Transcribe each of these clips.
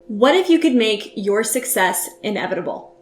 What if you could make your success inevitable?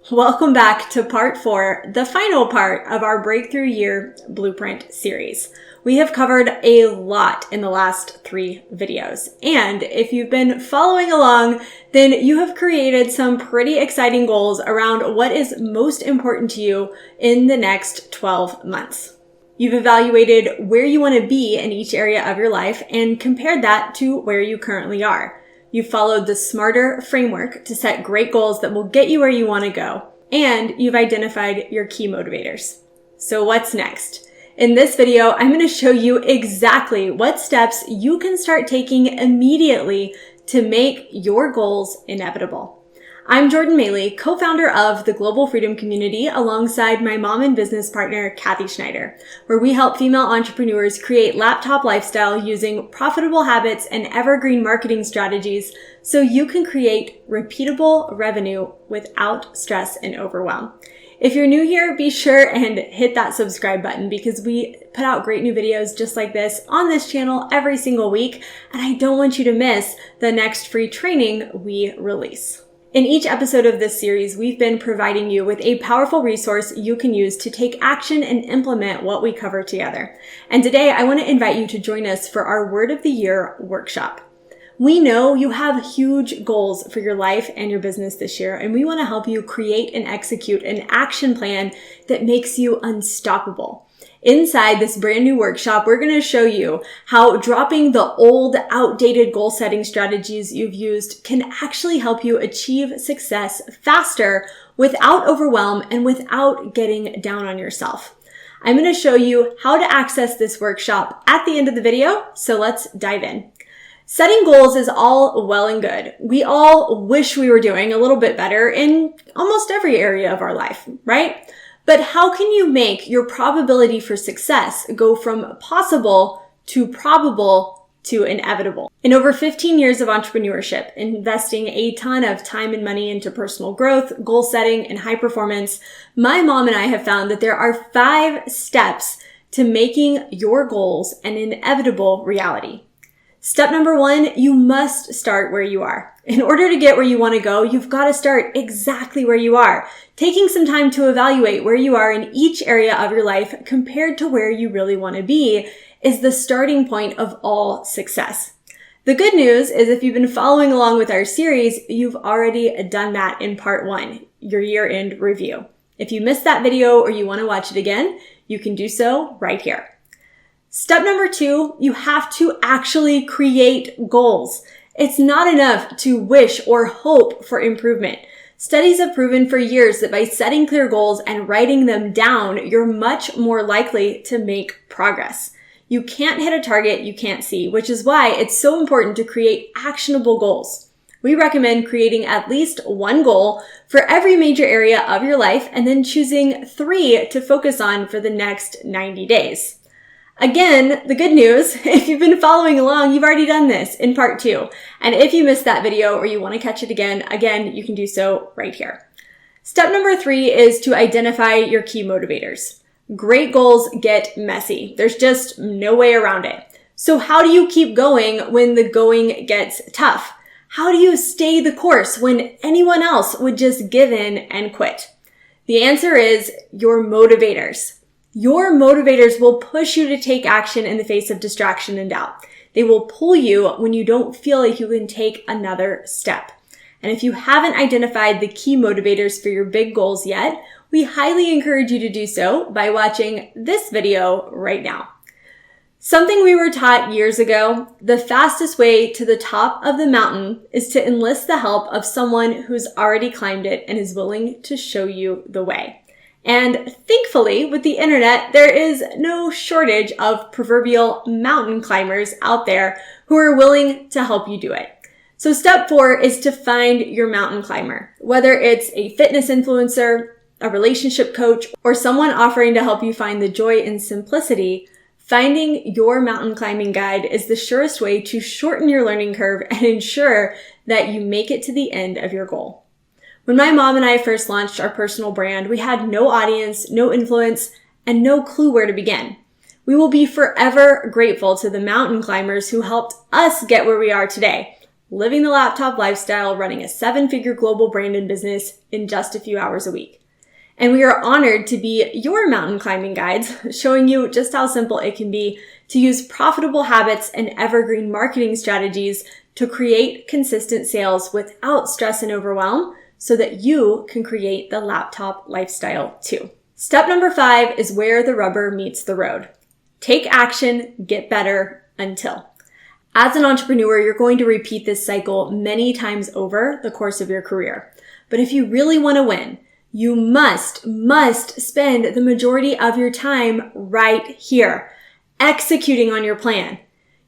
Welcome back to part 4, the final part of our Breakthrough Year Blueprint series. We have covered a lot in the last 3 videos. And if you've been following along, then you have created some pretty exciting goals around what is most important to you in the next 12 months. You've evaluated where you want to be in each area of your life and compared that to where you currently are. You've followed the SMARTER framework to set great goals that will get you where you want to go. And you've identified your key motivators. So what's next? In this video, I'm going to show you exactly what steps you can start taking immediately to make your goals inevitable. I'm Jordan Maylea, co-founder of the Global Freedom Community alongside my mom and business partner, Kathy Schneider, where we help female entrepreneurs create laptop lifestyle using profitable habits and evergreen marketing strategies so you can create repeatable revenue without stress and overwhelm. If you're new here, be sure and hit that subscribe button because we put out great new videos just like this on this channel every single week, and I don't want you to miss the next free training we release. In each episode of this series, we've been providing you with a powerful resource you can use to take action and implement what we cover together. And today, I want to invite you to join us for our Word of the Year workshop. We know you have huge goals for your life and your business this year, and we want to help you create and execute an action plan that makes you unstoppable. Inside this brand new workshop, we're going to show you how dropping the old, outdated goal setting strategies you've used can actually help you achieve success faster without overwhelm and without getting down on yourself. I'm going to show you how to access this workshop at the end of the video, so let's dive in. Setting goals is all well and good. We all wish we were doing a little bit better in almost every area of our life, right? But how can you make your probability for success go from possible to probable to inevitable? In over 15 years of entrepreneurship, investing a ton of time and money into personal growth, goal setting, and high performance, my mom and I have found that there are 5 steps to making your goals an inevitable reality. Step number 1, you must start where you are. In order to get where you want to go, you've got to start exactly where you are. Taking some time to evaluate where you are in each area of your life compared to where you really want to be is the starting point of all success. The good news is if you've been following along with our series, you've already done that in part 1, your year-end review. If you missed that video or you want to watch it again, you can do so right here. Step number 2, you have to actually create goals. It's not enough to wish or hope for improvement. Studies have proven for years that by setting clear goals and writing them down, you're much more likely to make progress. You can't hit a target you can't see, which is why it's so important to create actionable goals. We recommend creating at least 1 goal for every major area of your life and then choosing 3 to focus on for the next 90 days. Again, the good news, if you've been following along, you've already done this in part 2. And if you missed that video or you want to catch it again, you can do so right here. Step number 3 is to identify your key motivators. Great goals get messy. There's just no way around it. So how do you keep going when the going gets tough? How do you stay the course when anyone else would just give in and quit? The answer is your motivators. Your motivators will push you to take action in the face of distraction and doubt. They will pull you when you don't feel like you can take another step. And if you haven't identified the key motivators for your big goals yet, we highly encourage you to do so by watching this video right now. Something we were taught years ago, the fastest way to the top of the mountain is to enlist the help of someone who's already climbed it and is willing to show you the way. And thankfully, with the internet, there is no shortage of proverbial mountain climbers out there who are willing to help you do it. So step 4 is to find your mountain climber. Whether it's a fitness influencer, a relationship coach, or someone offering to help you find the joy in simplicity, finding your mountain climbing guide is the surest way to shorten your learning curve and ensure that you make it to the end of your goal. When my mom and I first launched our personal brand, we had no audience, no influence, and no clue where to begin. We will be forever grateful to the mountain climbers who helped us get where we are today. living the laptop lifestyle, running a 7-figure global brand and business in just a few hours a week. And we are honored to be your mountain climbing guides, showing you just how simple it can be to use profitable habits and evergreen marketing strategies to create consistent sales without stress and overwhelm so that you can create the laptop lifestyle too. Step number 5 is where the rubber meets the road. Take action, get better, until. As an entrepreneur, you're going to repeat this cycle many times over the course of your career. But if you really want to win, you must spend the majority of your time right here, executing on your plan.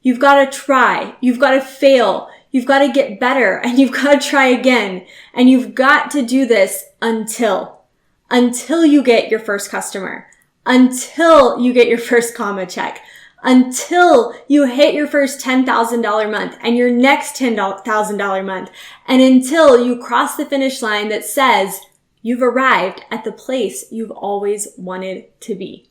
You've got to try, you've got to fail, you've got to get better, and you've got to try again. And you've got to do this until you get your first customer, until you get your first comma check, until you hit your first $10,000 month and your next $10,000 month, and until you cross the finish line that says you've arrived at the place you've always wanted to be.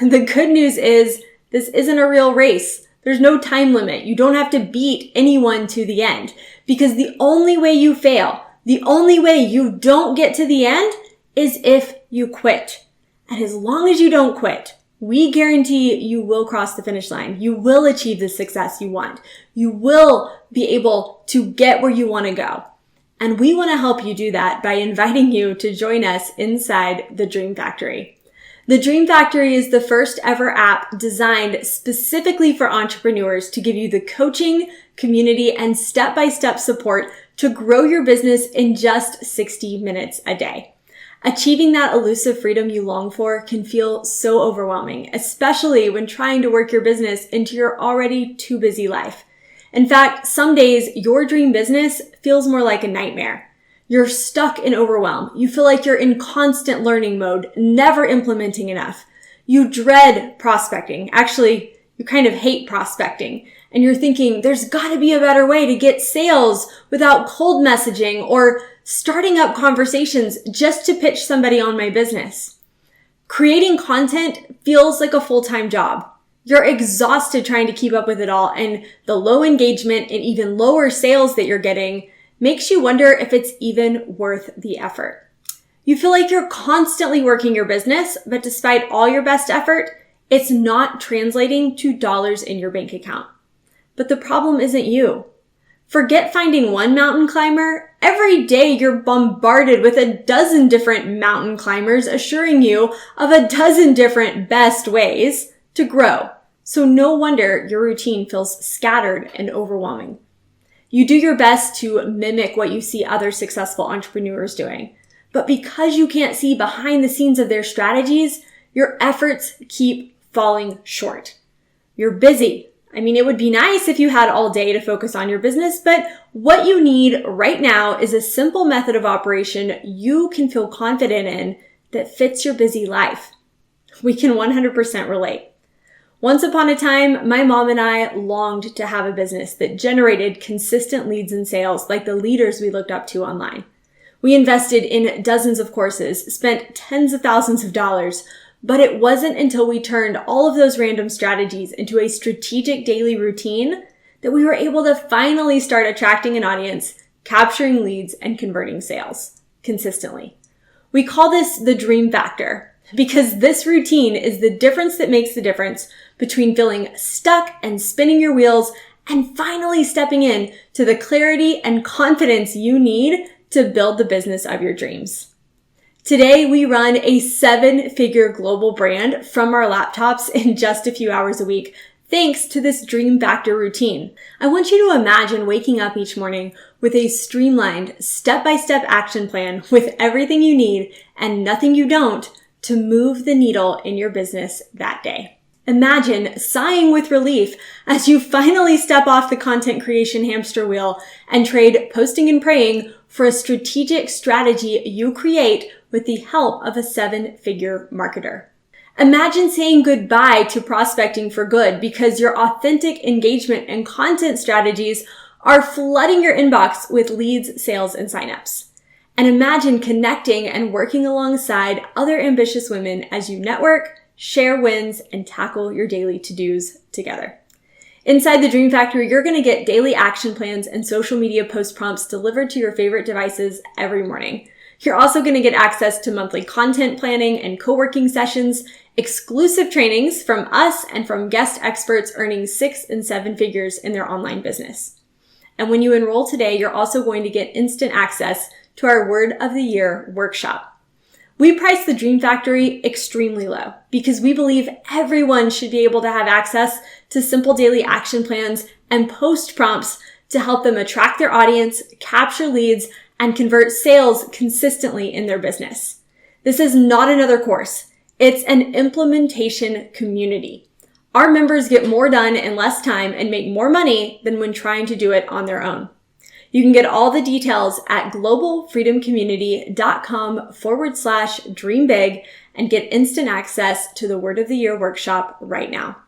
The good news is this isn't a real race. There's no time limit. You don't have to beat anyone to the end, because the only way you fail, the only way you don't get to the end is if you quit. And as long as you don't quit, we guarantee you will cross the finish line. You will achieve the success you want. You will be able to get where you want to go. And we want to help you do that by inviting you to join us inside the Dream Factory. The Dream Factory is the first ever app designed specifically for entrepreneurs to give you the coaching, community, and step-by-step support to grow your business in just 60 minutes a day. Achieving that elusive freedom you long for can feel so overwhelming, especially when trying to work your business into your already too busy life. In fact, some days your dream business feels more like a nightmare. You're stuck in overwhelm. You feel like you're in constant learning mode, never implementing enough. You dread prospecting. Actually, you kind of hate prospecting. And you're thinking, there's got to be a better way to get sales without cold messaging or starting up conversations just to pitch somebody on my business. Creating content feels like a full-time job. You're exhausted trying to keep up with it all, and the low engagement and even lower sales that you're getting makes you wonder if it's even worth the effort. You feel like you're constantly working your business, but despite all your best effort, it's not translating to dollars in your bank account. But the problem isn't you. Forget finding one mountain climber. Every day you're bombarded with a dozen different mountain climbers assuring you of a dozen different best ways to grow. So no wonder your routine feels scattered and overwhelming. You do your best to mimic what you see other successful entrepreneurs doing. But because you can't see behind the scenes of their strategies, your efforts keep falling short. You're busy. I mean, it would be nice if you had all day to focus on your business, but what you need right now is a simple method of operation you can feel confident in that fits your busy life. We can 100% relate. Once upon a time, my mom and I longed to have a business that generated consistent leads and sales like the leaders we looked up to online. We invested in dozens of courses, spent tens of thousands of dollars, but it wasn't until we turned all of those random strategies into a strategic daily routine that we were able to finally start attracting an audience, capturing leads, and converting sales consistently. We call this the dream factor because this routine is the difference that makes the difference between feeling stuck and spinning your wheels and finally stepping in to the clarity and confidence you need to build the business of your dreams. Today, we run a 7-figure global brand from our laptops in just a few hours a week, thanks to this dream factor routine. I want you to imagine waking up each morning with a streamlined, step-by-step action plan with everything you need and nothing you don't to move the needle in your business that day. Imagine sighing with relief as you finally step off the content creation hamster wheel and trade posting and praying for a strategic strategy you create with the help of a 7-figure marketer. Imagine saying goodbye to prospecting for good because your authentic engagement and content strategies are flooding your inbox with leads, sales, and signups. And imagine connecting and working alongside other ambitious women as you network, share wins, and tackle your daily to-dos together. Inside the Dream Factory, you're going to get daily action plans and social media post prompts delivered to your favorite devices every morning. You're also going to get access to monthly content planning and co-working sessions, exclusive trainings from us and from guest experts earning 6 and 7 figures in their online business. And when you enroll today, you're also going to get instant access to our Word of the Year workshop. We price the Dream Factory extremely low because we believe everyone should be able to have access to simple daily action plans and post prompts to help them attract their audience, capture leads, and convert sales consistently in their business. This is not another course. It's an implementation community. Our members get more done in less time and make more money than when trying to do it on their own. You can get all the details at globalfreedomcommunity.com/dreambig and get instant access to the Word of the Year workshop right now.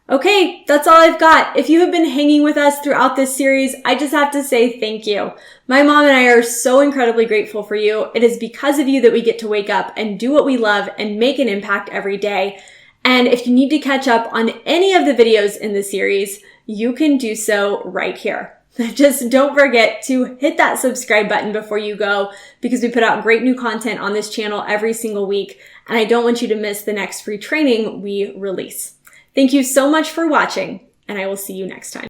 Okay, that's all I've got. If you have been hanging with us throughout this series, I just have to say thank you. My mom and I are so incredibly grateful for you. It is because of you that we get to wake up and do what we love and make an impact every day. And if you need to catch up on any of the videos in the series, you can do so right here. Just don't forget to hit that subscribe button before you go because we put out great new content on this channel every single week, and I don't want you to miss the next free training we release. Thank you so much for watching, and I will see you next time.